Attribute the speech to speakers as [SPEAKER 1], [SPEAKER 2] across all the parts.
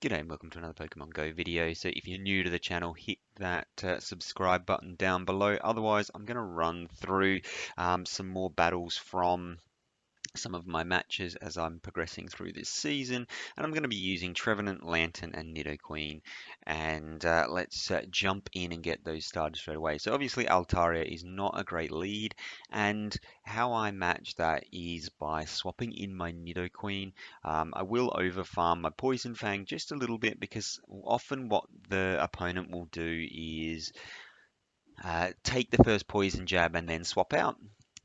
[SPEAKER 1] G'day and welcome to another Pokemon Go video. So if you're new to the channel, hit that subscribe button down below. Otherwise, I'm going to run through some more battles from some of my matches as I'm progressing through this season, and I'm going to be using Trevenant, Lantern, and Nidoqueen. And let's jump in and get those started straight away. So obviously Altaria is not a great lead, and how I match that is by swapping in my Nidoqueen. I will overfarm my Poison Fang just a little bit because often what the opponent will do is take the first poison jab and then swap out.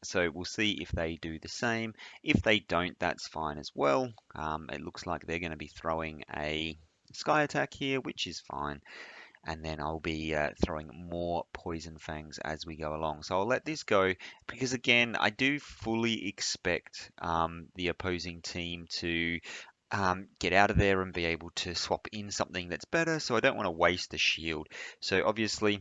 [SPEAKER 1] So we'll see if they do the same. If they don't, that's fine as well. It looks like they're going to be throwing a Sky Attack here, which is fine. And then I'll be throwing more Poison Fangs as we go along. So I'll let this go because, again, I do fully expect the opposing team to get out of there and be able to swap in something that's better. So I don't want to waste the shield. So obviously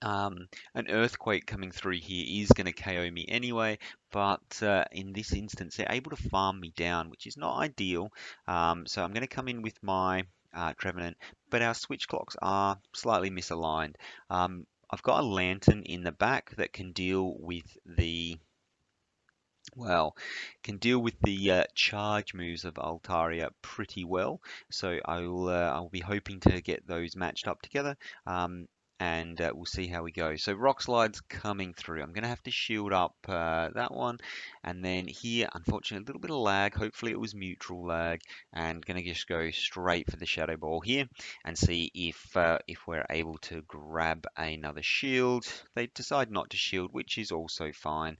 [SPEAKER 1] an earthquake coming through here is going to KO me anyway, but in this instance, they're able to farm me down, which is not ideal. So I'm going to come in with my Trevenant, but our switch clocks are slightly misaligned. I've got a Lantern in the back that can deal with the charge moves of Altaria pretty well. So I'll be hoping to get those matched up together. And we'll see how we go. So Rock Slide's coming through. I'm going to have to shield up that one. And then here, unfortunately, a little bit of lag. Hopefully it was neutral lag. And going to just go straight for the Shadow Ball here and see if we're able to grab another shield. They decide not to shield, which is also fine.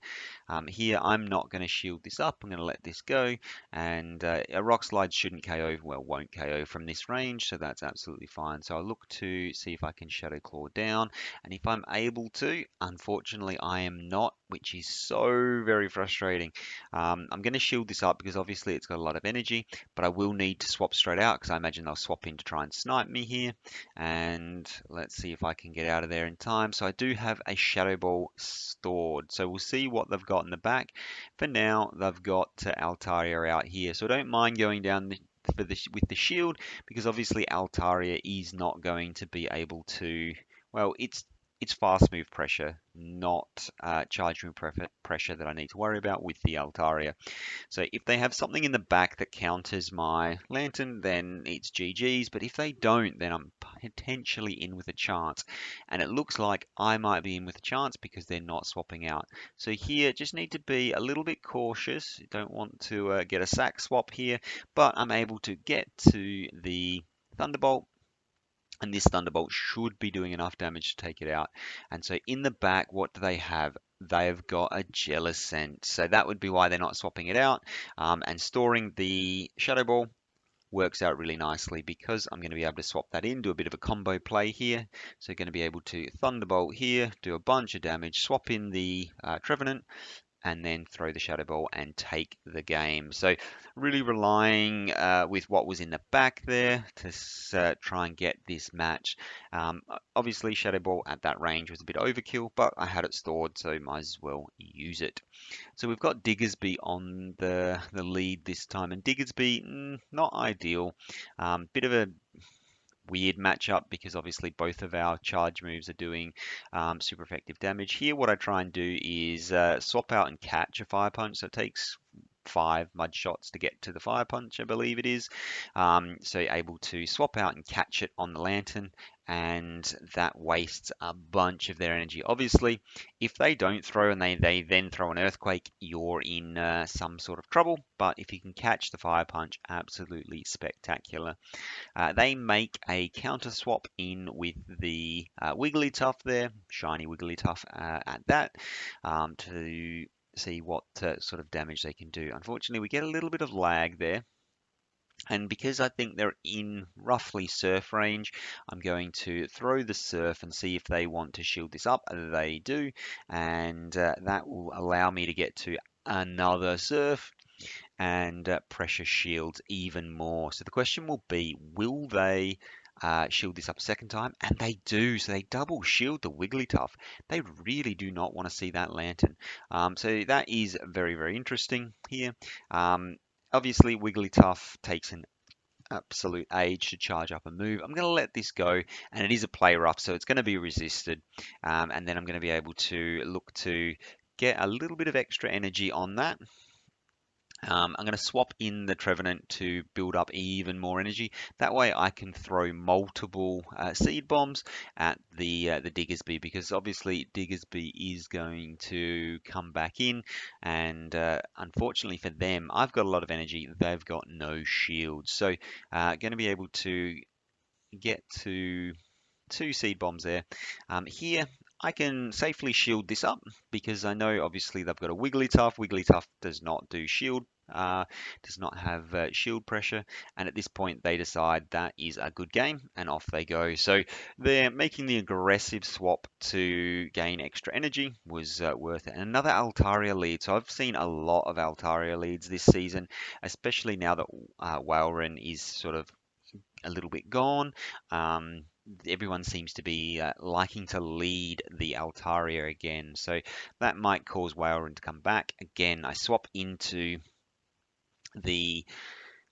[SPEAKER 1] Here, I'm not going to shield this up. I'm going to let this go. And a Rock Slide shouldn't KO, well, won't KO from this range, so that's absolutely fine. So I'll look to see if I can Shadow Claw down. And if I'm able to, unfortunately, I am not, which is so very frustrating. I'm going to shield this up because obviously it's got a lot of energy, but I will need to swap straight out because I imagine they'll swap in to try and snipe me here. And let's see if I can get out of there in time. So I do have a Shadow Ball stored. So we'll see what they've got in the back. For now, they've got Altaria out here. So I don't mind going down with the shield because obviously Altaria is not going to be able to, well, it's fast move pressure, not charge move pressure that I need to worry about with the Altaria. So if they have something in the back that counters my Lantern, then it's GG's. But if they don't, then I'm potentially in with a chance. And it looks like I might be in with a chance because they're not swapping out. So here, just need to be a little bit cautious. Don't want to get a sack swap here, but I'm able to get to the Thunderbolt. And this Thunderbolt should be doing enough damage to take it out. And so in the back, what do they have? They've got a Jellicent. So that would be why they're not swapping it out. And storing the Shadow Ball works out really nicely because I'm going to be able to swap that in, do a bit of a combo play here. So going to be able to Thunderbolt here, do a bunch of damage, swap in the Trevenant, and then throw the Shadow Ball and take the game. So really relying with what was in the back there to try and get this match. Obviously Shadow Ball at that range was a bit overkill, but I had it stored, so might as well use it. So we've got Diggersby on the lead this time, and Diggersby, not ideal. Bit of a weird matchup because obviously both of our charge moves are doing super effective damage. Here, what I try and do is swap out and catch a Fire Punch. So it takes 5 mud shots to get to the Fire Punch, I believe it is. So you're able to swap out and catch it on the Lantern, and that wastes a bunch of their energy. Obviously, if they don't throw and they then throw an Earthquake, you're in some sort of trouble. But if you can catch the Fire Punch, absolutely spectacular. They make a counter swap in with the Wigglytuff there, shiny Wigglytuff at that, to see what sort of damage they can do. Unfortunately, we get a little bit of lag there. And because I think they're in roughly surf range, I'm going to throw the surf and see if they want to shield this up. They do, and that will allow me to get to another surf and pressure shields even more. So the question will be, will they shield this up a second time? And they do, so they double shield the Wigglytuff. They really do not want to see that Lantern. So that is very, very interesting here. Obviously, Wigglytuff takes an absolute age to charge up a move. I'm going to let this go, and it is a play rough, so it's going to be resisted. And then I'm going to be able to look to get a little bit of extra energy on that. I'm going to swap in the Trevenant to build up even more energy. That way I can throw multiple seed bombs at the Diggersby, because obviously Diggersby is going to come back in, and unfortunately for them, I've got a lot of energy. They've got no shield. So going to be able to get to 2 seed bombs there. Here, I can safely shield this up because I know obviously they've got a Wigglytuff. Wigglytuff does not do shield, does not have shield pressure, and at this point they decide that is a good game and off they go. So they're making the aggressive swap to gain extra energy was worth it. And another Altaria lead. So I've seen a lot of Altaria leads this season, especially now that Walrein is sort of a little bit gone. Everyone seems to be liking to lead the Altaria again, so that might cause Walrein to come back. Again, I swap into the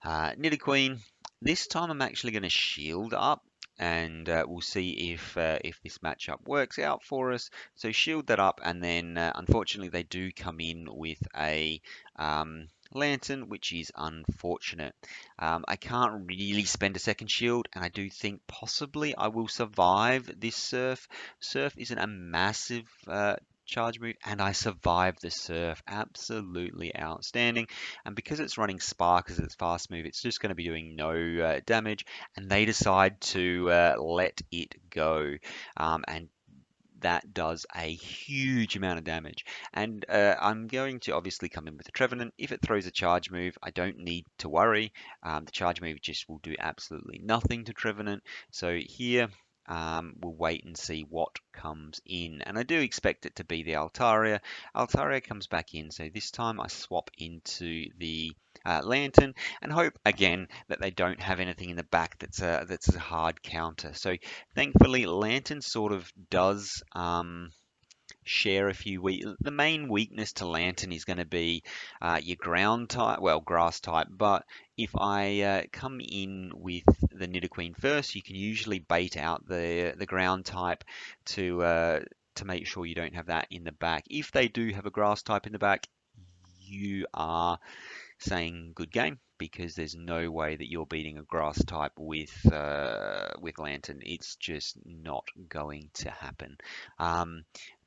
[SPEAKER 1] Nidoqueen. This time I'm actually going to shield up, and we'll see if this matchup works out for us. So shield that up, and then unfortunately they do come in with a Lantern, which is unfortunate. I can't really spend a second shield, and I do think possibly I will survive this Surf. Surf isn't a massive charge move, and I survived the Surf. Absolutely outstanding. And because it's running Spark as its fast move, it's just going to be doing no damage, and they decide to let it go. And that does a huge amount of damage. And I'm going to obviously come in with the Trevenant. If it throws a charge move, I don't need to worry. The charge move just will do absolutely nothing to Trevenant. So here, we'll wait and see what comes in. And I do expect it to be the Altaria. Altaria comes back in, so this time I swap into the Lantern and hope again that they don't have anything in the back that's a hard counter. So thankfully, Lantern sort of does share a few the main weakness to Lantern is going to be your ground type, well, grass type. But if I come in with the Nidoqueen first, you can usually bait out the ground type to make sure you don't have that in the back. If they do have a grass type in the back, you are saying good game, because there's no way that you're beating a grass type with Lantern. It's just not going to happen.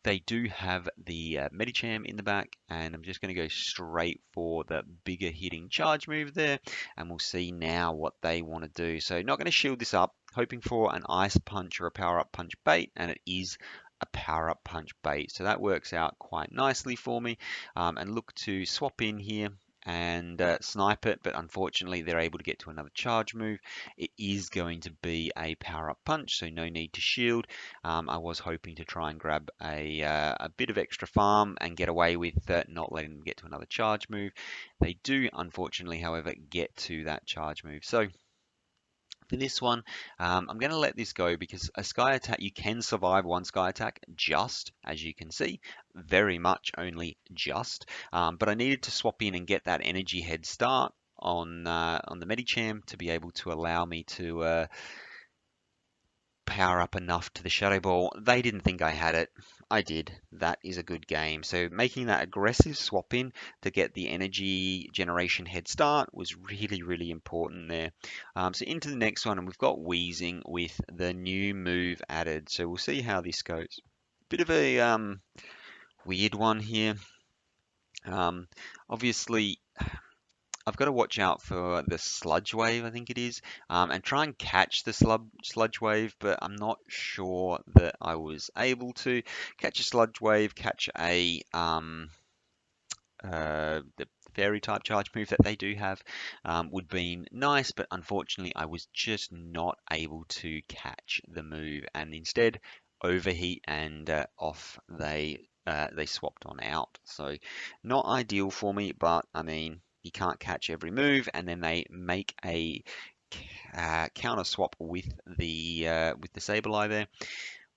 [SPEAKER 1] They do have the Medicham in the back, and I'm just going to go straight for the bigger hitting charge move there, and we'll see now what they want to do. So not going to shield this up, hoping for an Ice Punch or a Power Up Punch bait, and it is a Power Up Punch bait. So that works out quite nicely for me, and look to swap in here and snipe it, but unfortunately they're able to get to another charge move. It is going to be a power up punch, so no need to shield. I was hoping to try and grab a bit of extra farm and get away with not letting them get to another charge move. They do unfortunately, however, get to that charge move. So for this one, I'm going to let this go because a sky attack, you can survive one sky attack just, as you can see, very much only just. But I needed to swap in and get that energy head start on the Medicham to be able to allow me to power up enough to the Shadow Ball. They didn't think I had it. I did. That is a good game. So making that aggressive swap in to get the energy generation head start was really, really important there. So into the next one, and we've got Wheezing with the new move added. So we'll see how this goes. Bit of a weird one here. Obviously, I've got to watch out for the sludge wave, I think it is, and try and catch the sludge wave, but I'm not sure that I was able to catch a sludge wave, catch a the fairy type charge move that they do have would be nice, but unfortunately I was just not able to catch the move, and instead overheat and off they swapped on out. So not ideal for me, but I mean, you can't catch every move, and then they make a counter swap with the Sableye there.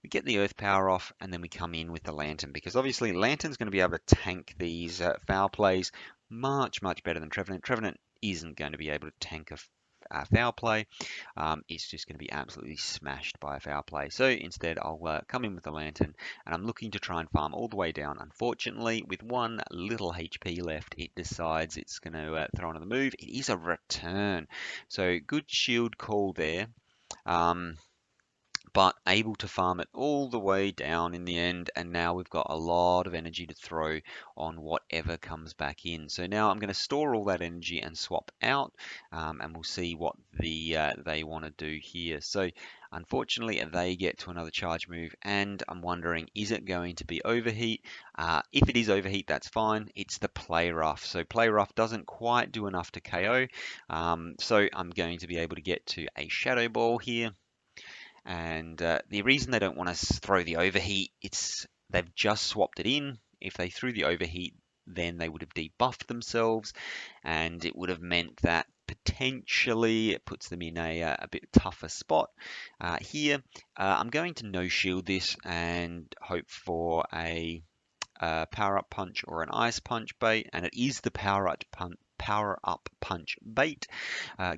[SPEAKER 1] We get the Earth Power off, and then we come in with the Lantern, because obviously Lantern's going to be able to tank these foul plays much, much better than Trevenant. Trevenant isn't going to be able to tank a foul play, it's just going to be absolutely smashed by a foul play. So instead, I'll come in with the Lantern, and I'm looking to try and farm all the way down. Unfortunately, with one little HP left, it decides it's going to throw another move. It is a return. So good shield call there. Um, but able to farm it all the way down in the end, and now we've got a lot of energy to throw on whatever comes back in. So now I'm going to store all that energy and swap out, and we'll see what they want to do here. So unfortunately, they get to another charge move, and I'm wondering, is it going to be overheat? If it is overheat, that's fine. It's the play rough. So play rough doesn't quite do enough to KO. So I'm going to be able to get to a shadow ball here. And the reason they don't want to throw the overheat, it's they've just swapped it in. If they threw the overheat, then they would have debuffed themselves, and it would have meant that potentially it puts them in a bit tougher spot. Here, I'm going to no shield this and hope for a power up punch or an ice punch bait, and it is the power up punch bait.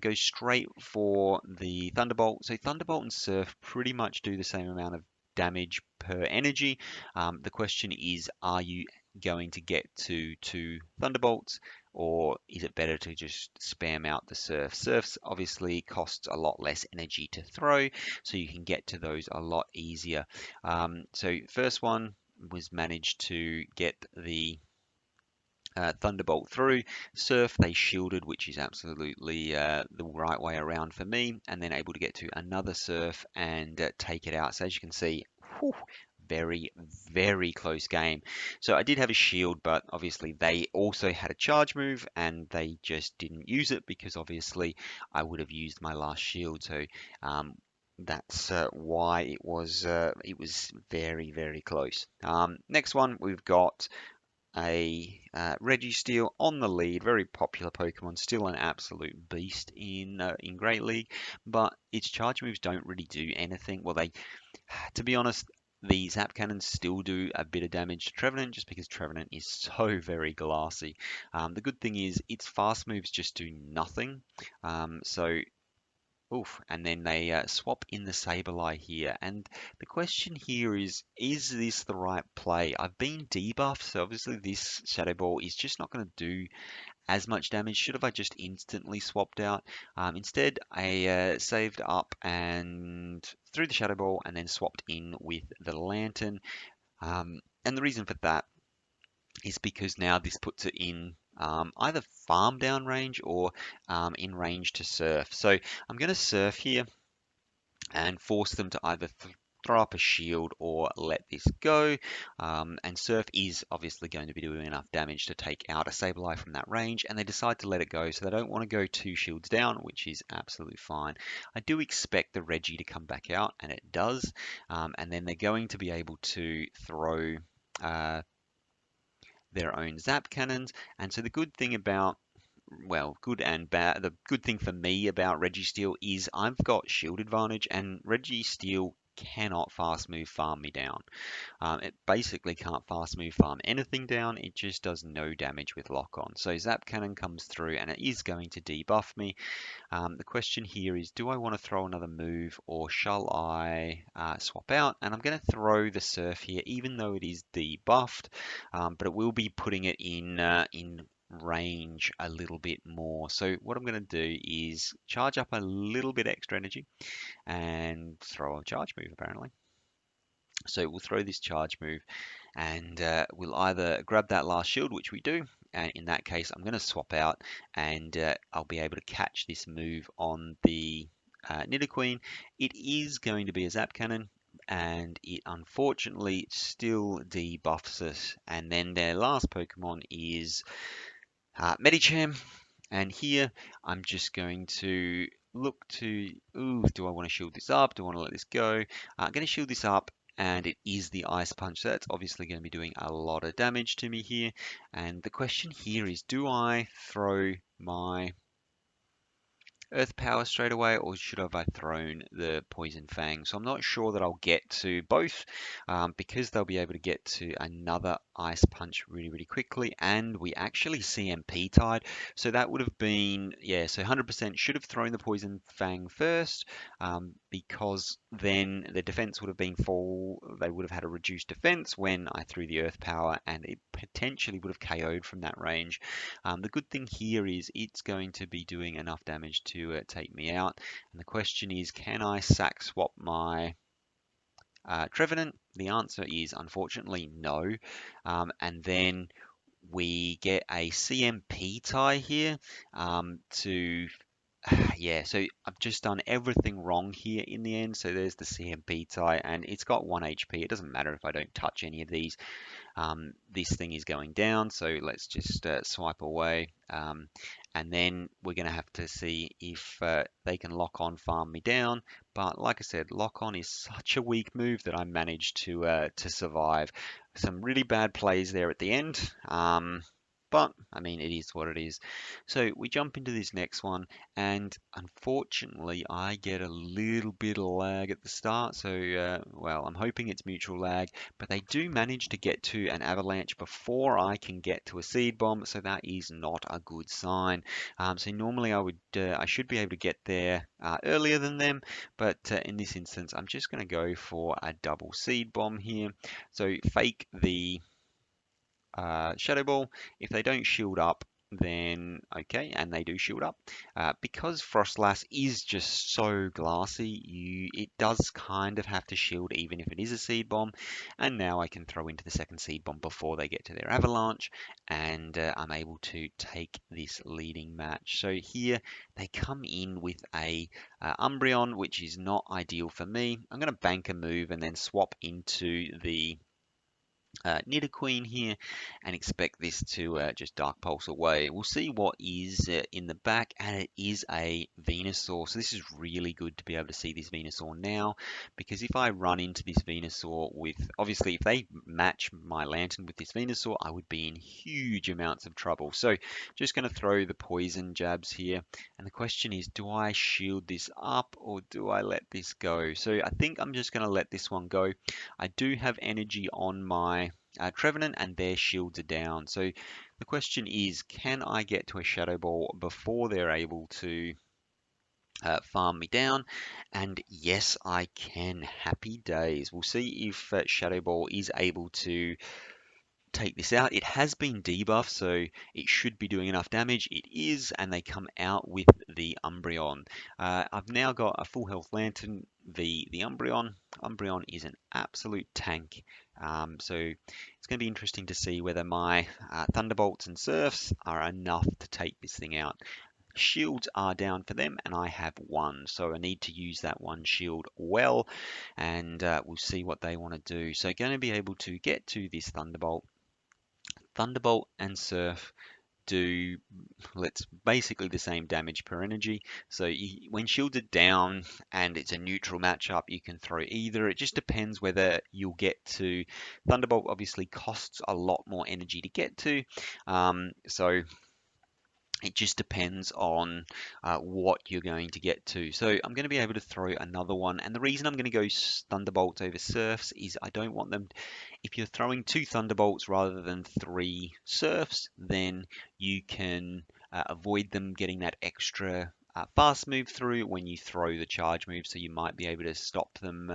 [SPEAKER 1] Goes straight for the Thunderbolt. So Thunderbolt and Surf pretty much do the same amount of damage per energy. The question is, are you going to get to two Thunderbolts, or is it better to just spam out the Surf? Surfs obviously costs a lot less energy to throw, so you can get to those a lot easier. So first one was managed to get the Thunderbolt through. Surf they shielded, which is absolutely the right way around for me, and then able to get to another Surf and take it out. So as you can see, whew, very, very close game. So I did have a shield, but obviously they also had a charge move, and they just didn't use it because obviously I would have used my last shield. So that's why it was very, very close. Next one, we've got a Registeel on the lead, very popular Pokemon, still an absolute beast in Great League, but its charge moves don't really do anything. Well, to be honest, the Zap Cannons still do a bit of damage to Trevenant just because Trevenant is so very glassy. The good thing is its fast moves just do nothing. So oof, and then they swap in the Sableye here. And the question here is this the right play? I've been debuffed, so obviously this Shadow Ball is just not going to do as much damage. Should have I just instantly swapped out? Instead, I saved up and threw the Shadow Ball and then swapped in with the Lantern. And the reason for that is because now this puts it in either farm down range or in range to surf. So I'm going to surf here and force them to either throw up a shield or let this go. And Surf is obviously going to be doing enough damage to take out a Sableye from that range, and they decide to let it go, so they don't want to go two shields down, which is absolutely fine. I do expect the Reggie to come back out, and it does, and then they're going to be able to throw their own Zap Cannons, and so the good thing about well, good and bad. The good thing for me about Registeel is I've got shield advantage, and Registeel cannot fast move farm me down. It basically can't fast move farm anything down. It just does no damage with lock on. So Zap Cannon comes through, and it is going to debuff me. The question here is, do I want to throw another move, or shall I swap out? And I'm going to throw the Surf here, even though it is debuffed, but it will be putting it in range a little bit more. So what I'm going to do is charge up a little bit extra energy and throw a charge move apparently. So we'll throw this charge move, and we'll either grab that last shield, which we do, and in that case I'm going to swap out, and I'll be able to catch this move on the Nidoqueen. It is going to be a Zap Cannon, and it unfortunately still debuffs us. And then their last Pokemon is Medicham, and here I'm just going to look to, ooh, do I want to shield this up? Do I want to let this go? I'm going to shield this up, and it is the Ice Punch. So that's obviously going to be doing a lot of damage to me here. And the question here is, do I throw my Earth Power straight away, or should have I thrown the Poison Fang? So I'm not sure that I'll get to both because they'll be able to get to another Ice Punch really quickly, and we actually CMP tied. So that would have been, yeah, so 100% should have thrown the Poison Fang first, because then the defense would have been full. They would have had a reduced defense when I threw the Earth Power, and it potentially would have KO'd from that range. The good thing here is it's going to be doing enough damage to take me out. And the question is, can I sack swap my Trevenant? The answer is unfortunately no. And then we get a CMP tie here to yeah, so I've just done everything wrong here in the end. So there's the CMP tie, and it's got 1 HP. It doesn't matter if I don't touch any of these. This thing is going down, so let's just swipe away. And then we're going to have to see if they can lock on farm me down. But like I said, lock on is such a weak move that I managed to survive. Some really bad plays there at the end. But I mean, it is what it is. So we jump into this next one, and unfortunately, I get a little bit of lag at the start. So, well, I'm hoping it's mutual lag, but they do manage to get to an avalanche before I can get to a seed bomb. So that is not a good sign. So normally I should be able to get there earlier than them, but in this instance, I'm just going to go for a double seed bomb here. So fake the Shadow Ball. If they don't shield up, then okay, and they do shield up. Because Frostlass is just so glassy, it does kind of have to shield even if it is a seed bomb. And now I can throw into the second seed bomb before they get to their avalanche, and I'm able to take this leading match. So here they come in with a Umbreon, which is not ideal for me. I'm going to bank a move and then swap into the Nidoqueen here and expect this to just Dark Pulse away. We'll see what is in the back, and it is a Venusaur. So this is really good to be able to see this Venusaur now, because if I run into this Venusaur with, obviously if they match my Lantern with this Venusaur, I would be in huge amounts of trouble. So just going to throw the poison jabs here, and the question is, do I shield this up or do I let this go? So I think I'm just going to let this one go. I do have energy on my Trevenant, and their shields are down. So the question is, can I get to a Shadow Ball before they're able to farm me down? And yes, I can. Happy days. We'll see if Shadow Ball is able to take this out. It has been debuffed, so it should be doing enough damage. It is, and they come out with the Umbreon. I've now got a full health Lantern. The Umbreon. Umbreon is an absolute tank. So it's going to be interesting to see whether my Thunderbolts and Surfs are enough to take this thing out. Shields are down for them, and I have one, so I need to use that one shield well, and we'll see what they want to do. So going to be able to get to this Thunderbolt. Thunderbolt and Surf do, let's basically the same damage per energy. So when shielded down and it's a neutral matchup, you can throw either. It just depends whether you'll get to. Thunderbolt obviously costs a lot more energy to get to. So it just depends on what you're going to get to. So I'm going to be able to throw another one. And the reason I'm going to go Thunderbolts over Surfs is I don't want them. If you're throwing 2 Thunderbolts rather than 3 Surfs, then you can avoid them getting that extra fast move through when you throw the charge move. So you might be able to stop them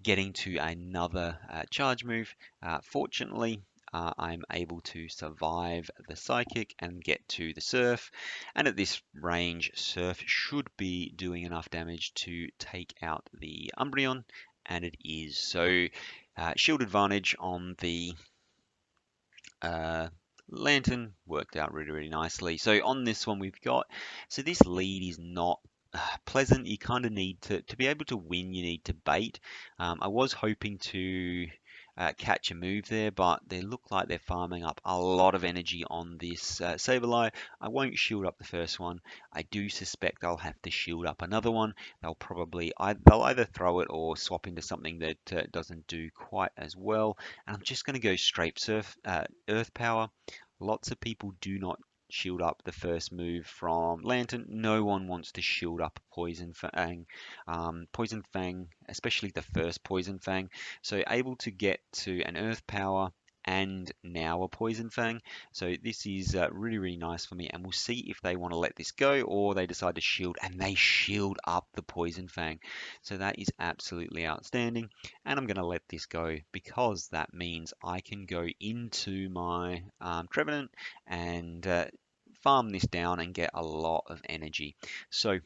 [SPEAKER 1] getting to another charge move. Fortunately, I'm able to survive the Psychic and get to the Surf. And at this range, Surf should be doing enough damage to take out the Umbreon, and it is. So shield advantage on the Lantern worked out really nicely. So on this one we've got, so this lead is not pleasant. You kind of need to be able to win, you need to bait. I was hoping to catch a move there, but they look like they're farming up a lot of energy on this Sableye. I won't shield up the first one. I do suspect I'll have to shield up another one. They'll either throw it or swap into something that doesn't do quite as well. And I'm just going to go straight Earth Power. Lots of people do not shield up the first move from Lantern. No one wants to shield up Poison Fang. Poison Fang, especially the first Poison Fang. So able to get to an Earth Power and now a Poison Fang. So this is really, really nice for me, and we'll see if they want to let this go or they decide to shield, and they shield up the Poison Fang. So that is absolutely outstanding, and I'm going to let this go because that means I can go into my Trevenant and farm this down and get a lot of energy. So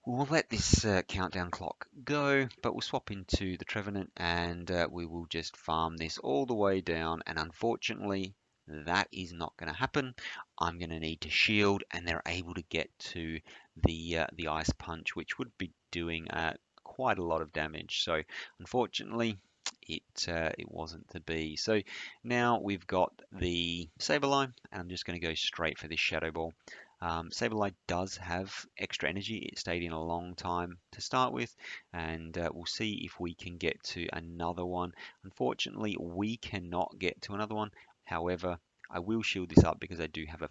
[SPEAKER 1] we'll let this countdown clock go, but we'll swap into the Trevenant and we will just farm this all the way down. And unfortunately, that is not going to happen. I'm going to need to shield, and they're able to get to the Ice Punch, which would be doing quite a lot of damage. So unfortunately, it wasn't to be. So now we've got the Sableye, and I'm just going to go straight for this Shadow Ball. Sableye does have extra energy. It stayed in a long time to start with, and we'll see if we can get to another one. Unfortunately, we cannot get to another one. However, I will shield this up because I do have a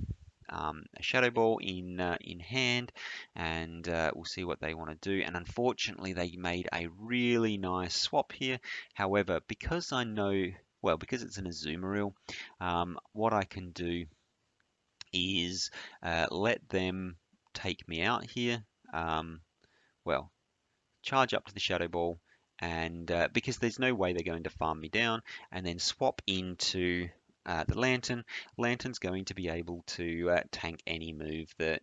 [SPEAKER 1] Shadow Ball in hand, and we'll see what they want to do. And unfortunately, they made a really nice swap here. However, because I know, well, because it's an Azumarill, what I can do is let them take me out here. Well, charge up to the Shadow Ball, and because there's no way they're going to farm me down, and then swap into the Lantern. Lantern's going to be able to tank any move that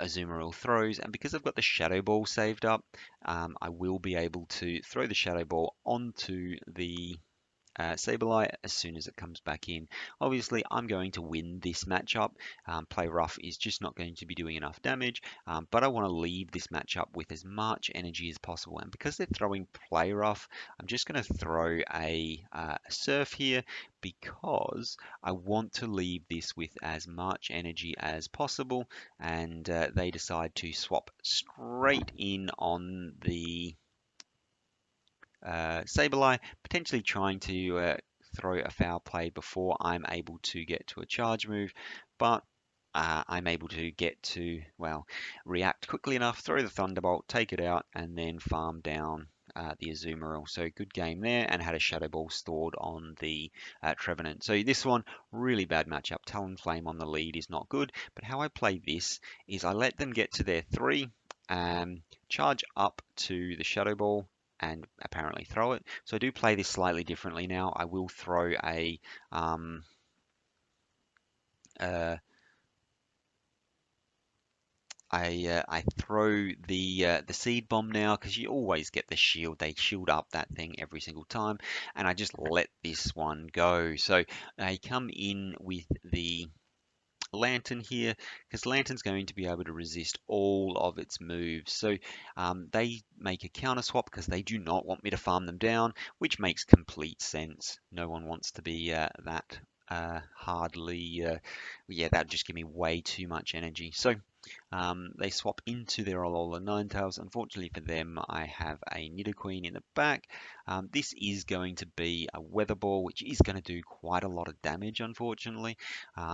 [SPEAKER 1] Azumarill throws, and because I've got the Shadow Ball saved up, I will be able to throw the Shadow Ball onto the Sableye as soon as it comes back in. Obviously, I'm going to win this matchup. Play Rough is just not going to be doing enough damage, but I want to leave this matchup with as much energy as possible. And because they're throwing Play Rough, I'm just going to throw a Surf here because I want to leave this with as much energy as possible. And they decide to swap straight in on the Sableye, potentially trying to throw a foul play before I'm able to get to a charge move, but I'm able to get to, well, react quickly enough, throw the Thunderbolt, take it out, and then farm down the Azumarill. So good game there, and had a Shadow Ball stored on the Trevenant. So this one, really bad matchup. Talonflame on the lead is not good, but how I play this is I let them get to their 3, charge up to the Shadow Ball, and apparently throw it. So I do play this slightly differently now. I will throw uh, I throw the Seed Bomb now because you always get the shield. They shield up that thing every single time, and I just let this one go. So I come in with the Lantern here because Lantern's going to be able to resist all of its moves. So they make a counter swap because they do not want me to farm them down, which makes complete sense. No one wants to be that hardly, yeah, that'd just give me way too much energy. So they swap into their Alola Ninetales. Unfortunately for them, I have a Nidoqueen in the back. This is going to be a Weather Ball, which is going to do quite a lot of damage, unfortunately.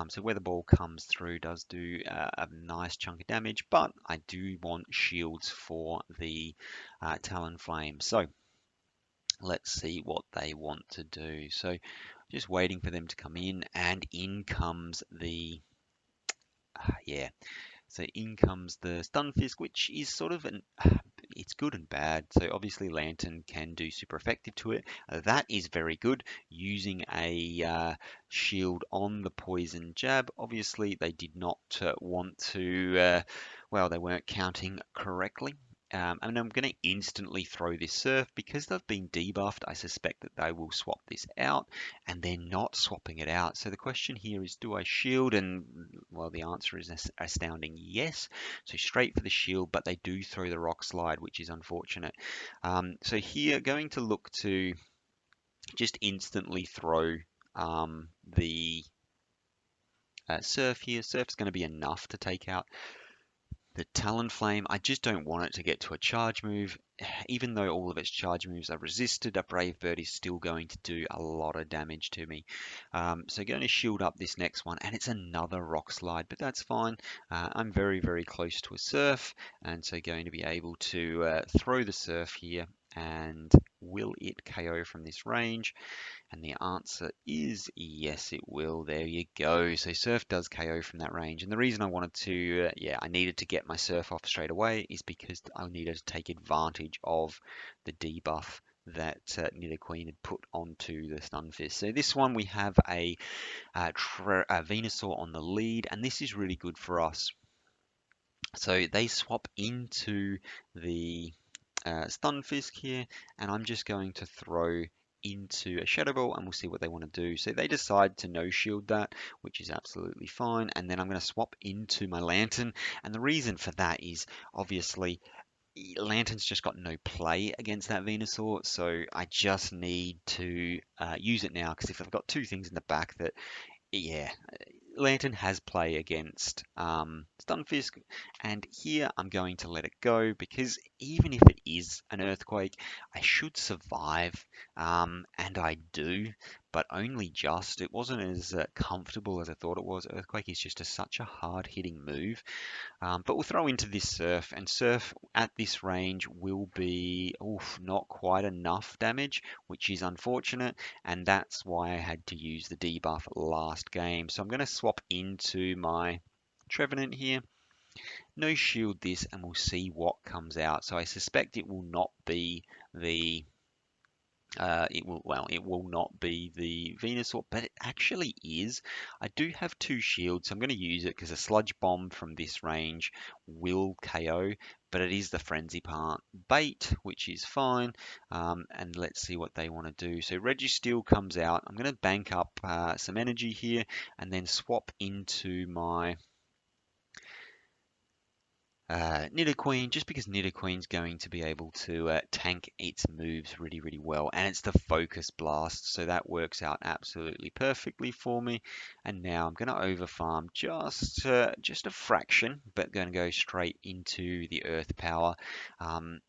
[SPEAKER 1] So Weather Ball comes through, does do a nice chunk of damage, but I do want shields for the Talonflame. So let's see what they want to do. So just waiting for them to come in, in comes the yeah. So in comes the Stunfisk, which is sort of it's good and bad. So obviously Lantern can do super effective to it. That is very good. Using a shield on the poison jab. Obviously they did not want to, well, they weren't counting correctly. And I'm going to instantly throw this Surf because they've been debuffed. I suspect that they will swap this out, and they're not swapping it out. So the question here is, do I shield? And well, the answer is astounding yes. So straight for the shield, but they do throw the Rock Slide, which is unfortunate. So here, going to look to just instantly throw the Surf here. Surf's going to be enough to take out the Talonflame. I just don't want it to get to a charge move. even though all of its charge moves are resisted, a Brave Bird is still going to do a lot of damage to me. So going to shield up this next one, and it's another Rock Slide, but that's fine. I'm very, very close to a Surf, and so going to be able to throw the Surf here, and will it KO from this range? And the answer is yes, it will. There you go. So Surf does KO from that range. And the reason I wanted to, yeah, I needed to get my Surf off straight away is because I needed to take advantage of the debuff that Nidoqueen had put onto the Stunfisk. So this one we have a Venusaur on the lead, and this is really good for us. So they swap into the Stunfisk here, and I'm just going to throw into a Shadow Ball, and we'll see what they want to do. So they decide to no shield that, which is absolutely fine, and then I'm going to swap into my Lantern, and the reason for that is obviously Lantern's just got no play against that Venusaur, so I just need to use it now, because if I've got two things in the back that, yeah, Lantern has play against Stunfisk, and here I'm going to let it go because even if it is an Earthquake, I should survive, and I do, but only just. It wasn't as comfortable as I thought it was. Earthquake is just such a hard-hitting move, but we'll throw into this Surf, and Surf at this range will be not quite enough damage, which is unfortunate, and that's why I had to use the debuff last game. So I'm going to swap into my Trevenant here, no shield this, and we'll see what comes out. So I suspect it will not be the it will not be the Venusaur, but it actually is. I do have two shields, so I'm going to use it because a Sludge Bomb from this range will KO, but it is the Frenzy part bait, which is fine. And let's see what they want to do. So Registeel comes out. I'm going to bank up some energy here and then swap into my Nidoqueen, just because Nidoqueen's going to be able to tank its moves really, really well. And it's the Focus Blast, so that works out absolutely perfectly for me. And now I'm going to overfarm just a fraction, but going to go straight into the Earth Power. And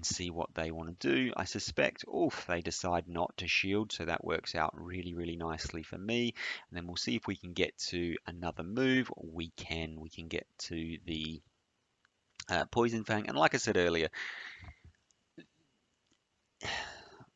[SPEAKER 1] see what they want to do. I suspect, they decide not to shield, so that works out really, really nicely for me. And then we'll see if we can get to another move. We can get to the Poison Fang, and like I said earlier,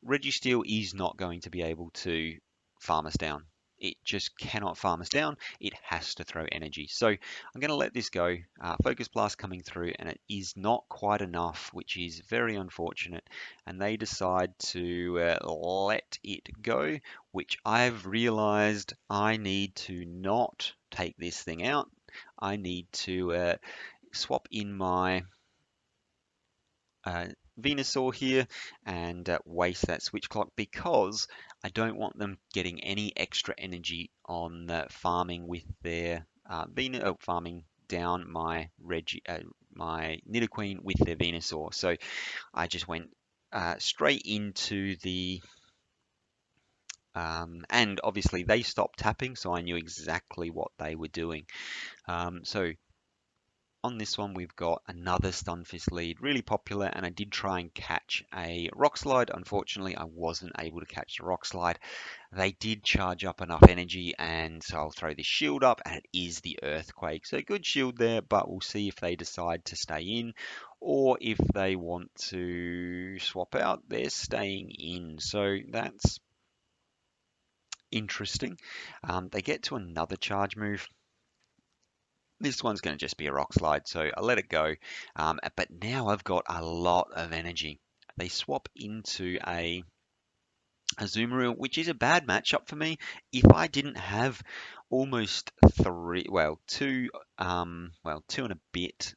[SPEAKER 1] Registeel is not going to be able to farm us down. It just cannot farm us down. It has to throw energy. So I'm going to let this go. Focus Blast coming through, and it is not quite enough, which is very unfortunate. And they decide to let it go, which I've realized I need to not take this thing out. I need to swap in my Venusaur here and waste that switch clock because I don't want them getting any extra energy on farming with their farming down my my Nidoqueen with their Venusaur. So I just went straight into the and obviously they stopped tapping, so I knew exactly what they were doing. So on this one, we've got another Stunfisk lead, really popular, and I did try and catch a Rock Slide. Unfortunately, I wasn't able to catch the Rock Slide. They did charge up enough energy, and so I'll throw this shield up, and it is the Earthquake. So good shield there, but we'll see if they decide to stay in, or if they want to swap out. They're staying in, so that's interesting. They get to another charge move. This one's going to just be a Rock Slide, so I let it go. But now I've got a lot of energy. They swap into a Azumarill, which is a bad matchup for me. If I didn't have almost two and a bit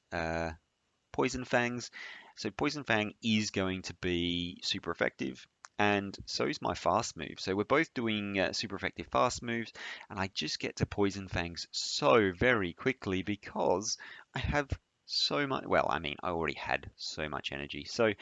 [SPEAKER 1] Poison Fangs. So Poison Fang is going to be super effective, and so is my fast move. So we're both doing super effective fast moves, and I just get to Poison Fangs so very quickly because I have so much. Well, I mean, I already had so much energy. So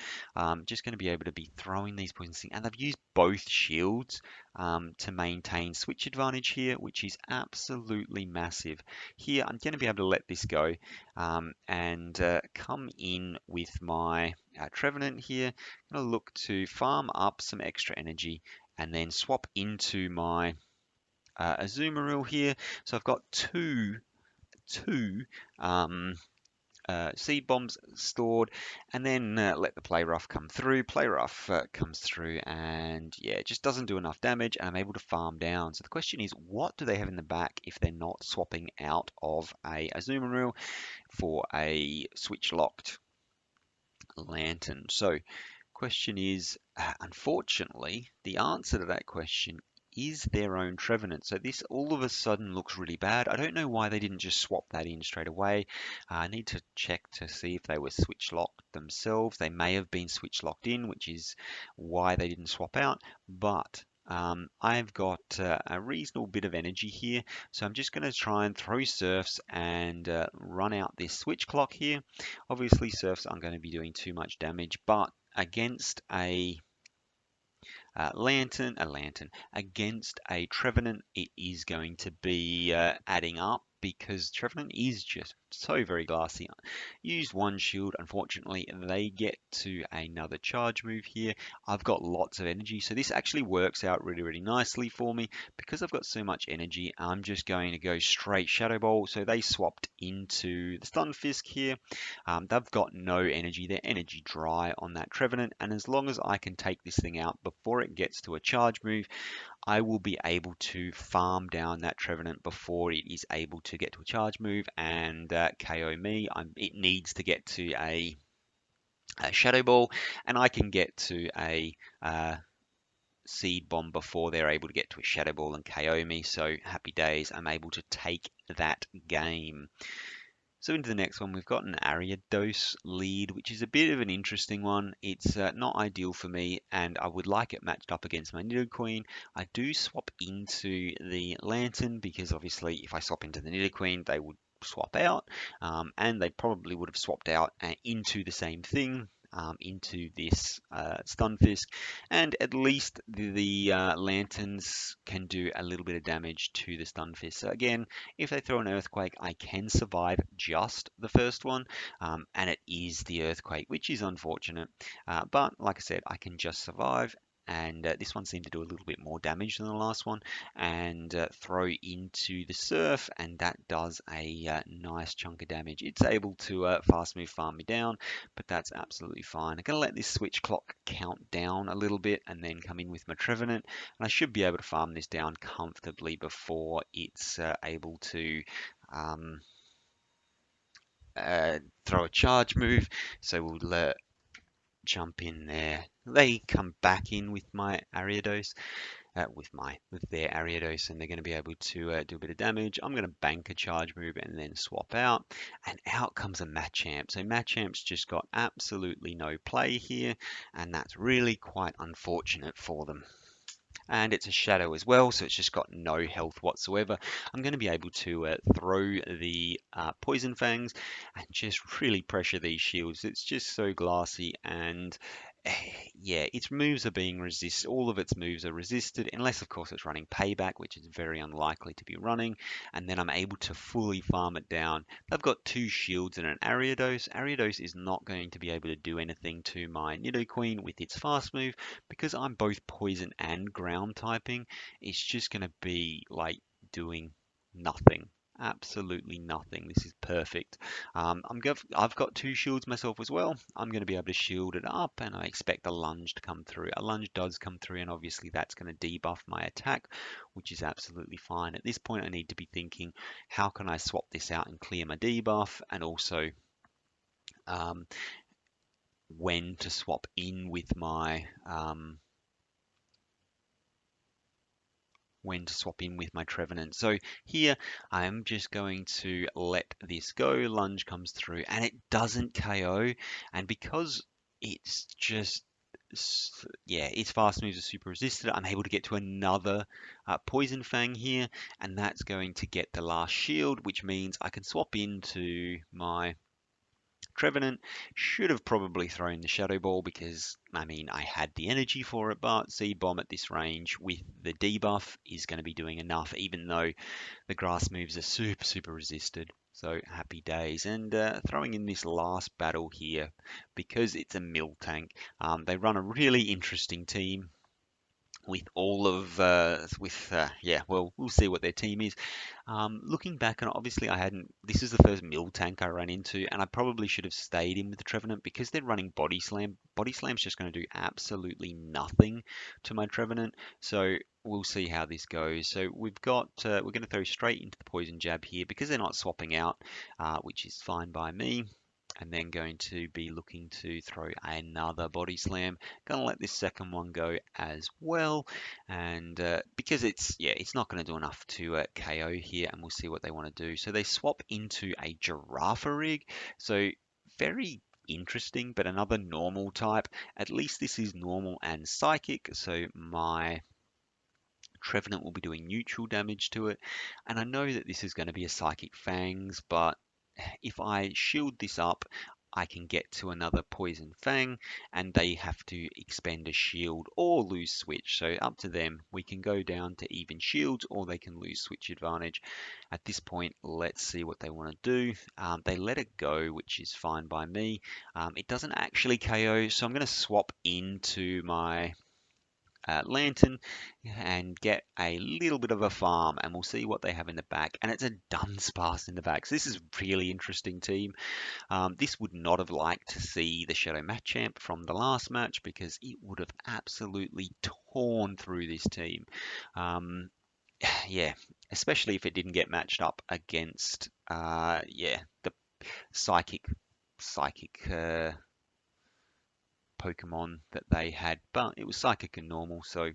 [SPEAKER 1] just going to be able to be throwing these poisons things. And they've used both shields to maintain switch advantage here, which is absolutely massive. Here, I'm going to be able to let this go and come in with my Trevenant here. I'm going to look to farm up some extra energy and then swap into my Azumarill here. So I've got two um, seed bombs stored, and then let the play rough come through. Play rough comes through, and yeah, it just doesn't do enough damage, and I'm able to farm down. So the question is, what do they have in the back if they're not swapping out of a Azumarill for a switch locked Lantern? So question is, unfortunately, the answer to that question is their own Trevenant. So this all of a sudden looks really bad. I don't know why they didn't just swap that in straight away. I need to check to see if they were switch locked themselves. They may have been switch locked in, which is why they didn't swap out. But I've got a reasonable bit of energy here, so I'm just going to try and throw surfs and run out this switch clock here. Obviously, surfs aren't going to be doing too much damage, but against a lantern against a Trevenant, it is going to be adding up because Trevenant is just so very glassy. Use one shield, unfortunately, they get to another charge move here. I've got lots of energy, so this actually works out really, really nicely for me. Because I've got so much energy, I'm just going to go straight Shadow Ball. So they swapped into the Stunfisk here. They've got no energy. They're energy dry on that Trevenant, and as long as I can take this thing out before it gets to a charge move, I will be able to farm down that Trevenant before it is able to get to a charge move and KO me. It needs to get to a Shadow Ball, and I can get to a Seed Bomb before they're able to get to a Shadow Ball and KO me. So happy days, I'm able to take that game. So into the next one, we've got an Ariados lead, which is a bit of an interesting one. It's not ideal for me, and I would like it matched up against my Nidoqueen. I do swap into the Lantern because obviously if I swap into the Nidoqueen, they would swap out, and they probably would have swapped out into the same thing. Into this Stunfisk, and at least the lanterns can do a little bit of damage to the Stunfisk. So again, if they throw an Earthquake, I can survive just the first one, and it is the Earthquake, which is unfortunate. But like I said, I can just survive, and this one seemed to do a little bit more damage than the last one, and throw into the Surf, and that does a nice chunk of damage. It's able to fast move farm me down, but that's absolutely fine. I'm going to let this switch clock count down a little bit and then come in with my Trevenant, and I should be able to farm this down comfortably before it's able to um, throw a charge move. So we'll jump in there. They come back in with my Ariados, with their Ariados, and they're going to be able to do a bit of damage. I'm going to bank a charge move and then swap out, and out comes a Machamp. So Machamp's just got absolutely no play here, and that's really quite unfortunate for them. And it's a shadow as well, so it's just got no health whatsoever. I'm going to be able to throw the Poison Fangs and just really pressure these shields. It's just so glassy, and yeah, its moves are being resisted. All of its moves are resisted, unless of course it's running Payback, which is very unlikely to be running. And then I'm able to fully farm it down. I've got two shields and an Ariados. Ariados is not going to be able to do anything to my Nidoqueen with its fast move because I'm both poison and ground typing. It's just going to be like doing nothing. Absolutely nothing. This is perfect. I've got two shields myself as well. I'm going to be able to shield it up, and I expect a lunge to come through. A lunge does come through, and obviously that's going to debuff my attack, which is absolutely fine. At this point, I need to be thinking, how can I swap this out and clear my debuff, and also um, when to swap in with my Trevenant. So here I am just going to let this go. Lunge comes through and it doesn't KO. And because it's just, yeah, its fast moves are super resisted, I'm able to get to another Poison Fang here. And that's going to get the last shield, which means I can swap into my Trevenant. Should have probably thrown the Shadow Ball because, I mean, I had the energy for it, but Seed Bomb at this range with the debuff is going to be doing enough, even though the grass moves are super, super resisted. So happy days. And throwing in this last battle here, because it's a Miltank, they run a really interesting team with all of yeah, well, we'll see what their team is. Looking back, and obviously I hadn't, this is the first Miltank I ran into, and I probably should have stayed in with the Trevenant because they're running Body Slam. Body Slam's just going to do absolutely nothing to my Trevenant, so we'll see how this goes. So we've got, we're going to throw straight into the Poison Jab here because they're not swapping out, which is fine by me. And then going to be looking to throw another Body Slam. Gonna let this second one go as well, and because it's not going to do enough to KO here, and we'll see what they want to do. So they swap into a Girafarig, so very interesting, but another normal type. At least this is normal and psychic, so my Trevenant will be doing neutral damage to it, and I know that this is going to be a Psychic Fangs, but if I shield this up, I can get to another Poison Fang, and they have to expend a shield or lose switch. So up to them. We can go down to even shields, or they can lose switch advantage. At this point, let's see what they want to do. They let it go, which is fine by me. It doesn't actually KO, so I'm going to swap into my Lantern and get a little bit of a farm, and we'll see what they have in the back. And it's a Dunsparce in the back, so this is a really interesting team. This would not have liked to see the Shadow Machamp from the last match because it would have absolutely torn through this team. Yeah, especially if it didn't get matched up against yeah, the psychic Pokemon that they had, but it was psychic and normal, so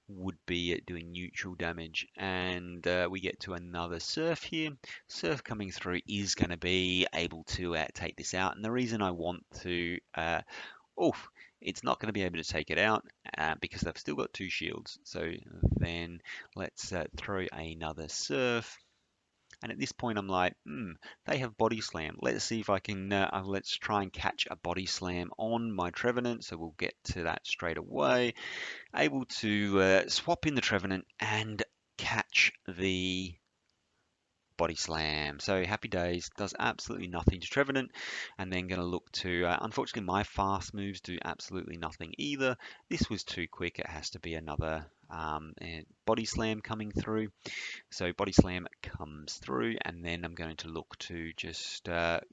[SPEAKER 1] would be doing neutral damage. And we get to another Surf here. Surf coming through is going to be able to take this out, and the reason I want to oh, it's not going to be able to take it out because they've still got two shields. So then let's throw another Surf. And at this point, I'm like, they have Body Slam. Let's see if I can, let's try and catch a Body Slam on my Trevenant. So we'll get to that straight away. Able to swap in the Trevenant and catch the Body Slam. So happy days, does absolutely nothing to Trevenant, and then going to look to, unfortunately my fast moves do absolutely nothing either. This was too quick, it has to be another Body Slam coming through. So Body Slam comes through, and then I'm going to look to just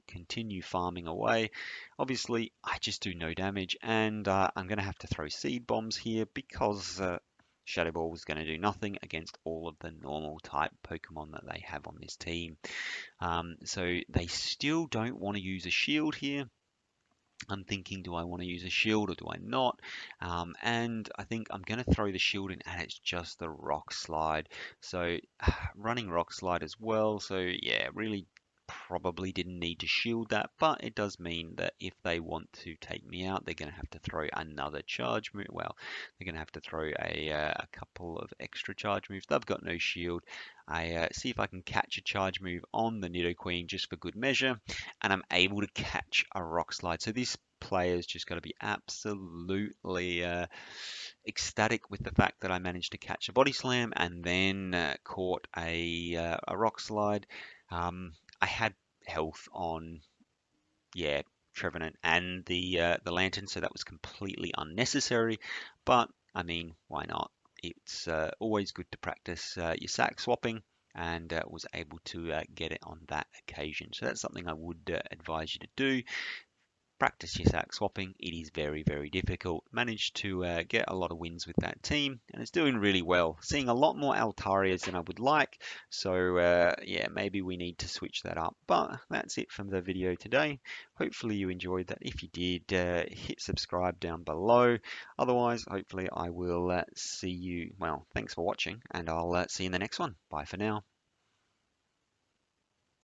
[SPEAKER 1] continue farming away. Obviously, I just do no damage, and I'm going to have to throw Seed Bombs here because Shadow Ball was going to do nothing against all of the normal type Pokemon that they have on this team. So they still don't want to use a shield here. I'm thinking, do I want to use a shield or do I not? And I think I'm going to throw the shield in, and it's just the Rock Slide. So running Rock Slide as well. So yeah, really probably didn't need to shield that, but it does mean that if they want to take me out, they're going to have to throw another charge move. Well, they're going to have to throw a couple of extra charge moves. They've got no shield. I see if I can catch a charge move on the Nidoqueen just for good measure, and I'm able to catch a Rock Slide. So this player's just got to be absolutely ecstatic with the fact that I managed to catch a Body Slam and then caught a Rock Slide. I had health on, yeah, Trevenant and the Lantern, so that was completely unnecessary. But I mean, why not? It's always good to practice your sack swapping, and was able to get it on that occasion. So that's something I would advise you to do. Practice your sack swapping. It is very, very difficult. Managed to get a lot of wins with that team, and it's doing really well. Seeing a lot more Altarias than I would like, so yeah, maybe we need to switch that up. But that's it from the video today. Hopefully you enjoyed that. If you did, hit subscribe down below. Otherwise, hopefully I will see you. Well, thanks for watching, and I'll see you in the next one. Bye for now.